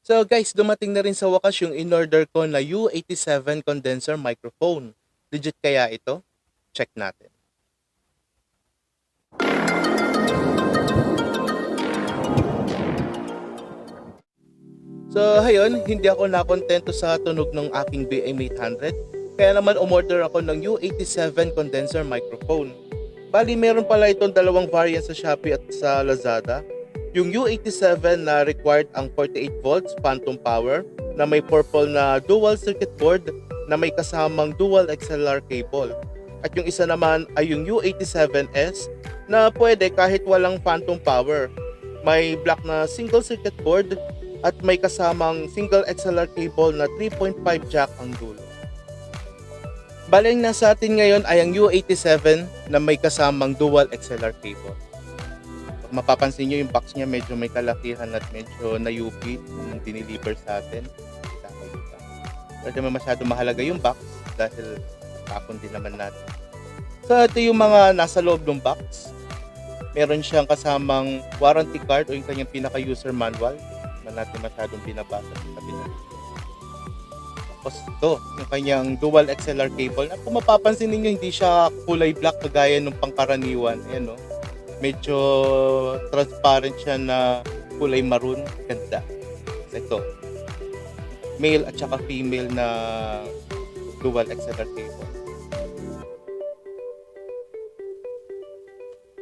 So guys, dumating na rin sa wakas yung in-order ko na U87 condenser microphone. Legit kaya ito? Check natin. So ayun, hindi ako nakontento sa tunog ng aking BM800. Kaya naman umorder ako ng U87 condenser microphone. Bali, meron pala itong dalawang variant sa Shopee at sa Lazada. Yung U87 na required ang 48 volts phantom power na may purple na dual circuit board na may kasamang dual XLR cable. At yung isa naman ay yung U87S na pwede kahit walang phantom power. May black na single circuit board at may kasamang single XLR cable na 3.5 jack ang dulo. Bali, ang nasa atin ngayon ay ang U87 na may kasamang dual XLR cable. Kung mapapansin nyo yung box niya medyo may kalakihan at medyo na-UP yung diniliver sa atin. Pero naman masyado mahalaga yung box dahil tapon din naman natin. So ito yung mga nasa loob ng box. Meron siyang kasamang warranty card o yung kanyang pinaka-user manual na natin masyadong binabasa sa tabi natin. Tapos ito, yung kanyang dual XLR cable na kung mapapansin ninyo hindi siya kulay black kagaya ng pangkaraniwan. Ayan, no? Medyo transparent siya na kulay maroon. Ganda. So ito, male at saka female na dual XLR cable.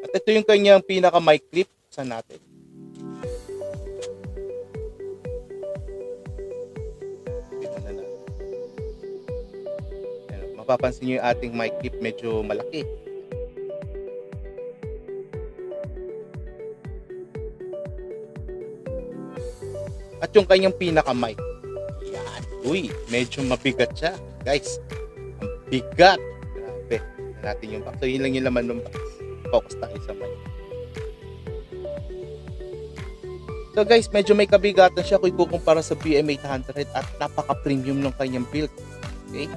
At ito yung kanyang pinaka mic clip sa natin. Mapapansin nyo yung ating mic clip medyo malaki. At yung kanyang pinaka-mic. Yan. Uy, medyo mabigat siya. Guys, ang bigat. Grabe. Tignan natin yung box. So, yun lang yung laman ng box. Focus tayo sa mic. So guys, medyo may kabigatan siya kung ikukumpara sa BM800 at napaka-premium ng kanyang build. Okay?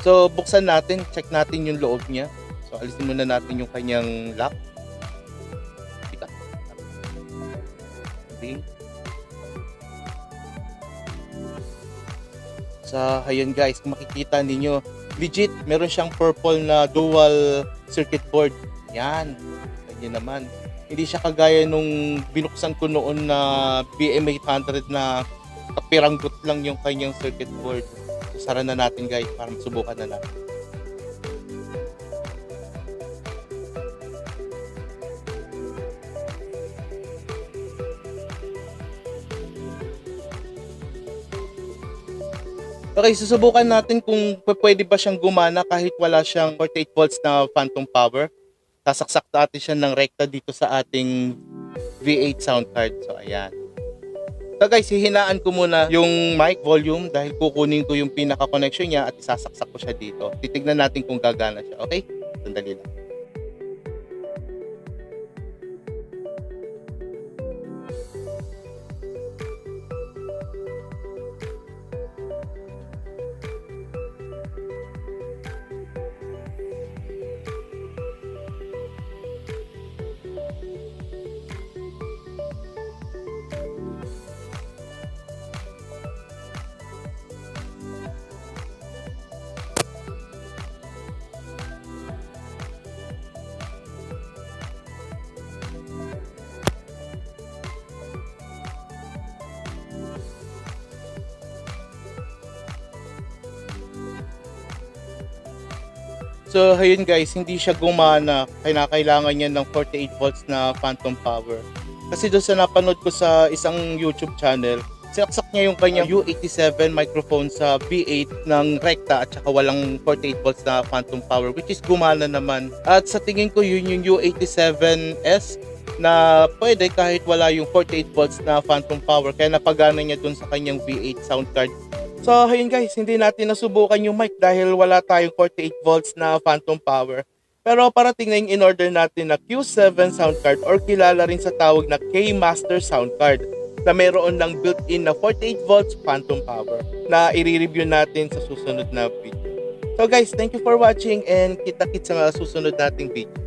So, buksan natin. Check natin yung loob niya. So, alisin muna natin yung kanyang lock. Kita. Okay. So, ayun guys, kung makikita ninyo, legit, meron siyang purple na dual circuit board. Yan. Ganyan naman. Hindi siya kagaya nung binuksan ko noon na BM800 na kapiranggot lang yung kanyang circuit board. So, sara na natin guys para masubukan na natin. Okay, susubukan natin kung pwede ba siyang gumana kahit wala siyang 48 volts na phantom power. Sasaksak natin siya ng rekta dito sa ating V8 sound card. So, ayan. So guys, hihinaan ko muna yung mic volume dahil kukunin ko yung pinaka-connection niya at isasaksak ko siya dito. Titignan natin kung gagana siya. Okay? Sandali lang. So, ayun guys, hindi siya gumana. Kailangan niya ng 48 volts na phantom power. Kasi doon sa napanood ko sa isang YouTube channel, sinaksak niya yung kanyang U87 microphone sa V8 ng rekta at saka walang 48 volts na phantom power, which is gumana naman. At sa tingin ko yun yung U87S na pwede kahit wala yung 48 volts na phantom power, kaya napagana niya dun sa kanyang V8 sound card. So, ayun guys, hindi natin nasubukan yung mic dahil wala tayong 48 volts na phantom power. Pero parating na yung in-order natin na Q7 sound card or kilala rin sa tawag na K-Master sound card na mayroon ng built-in na 48 volts phantom power na i-review natin sa susunod na video. So guys, thank you for watching and kita-kits sa susunod nating video.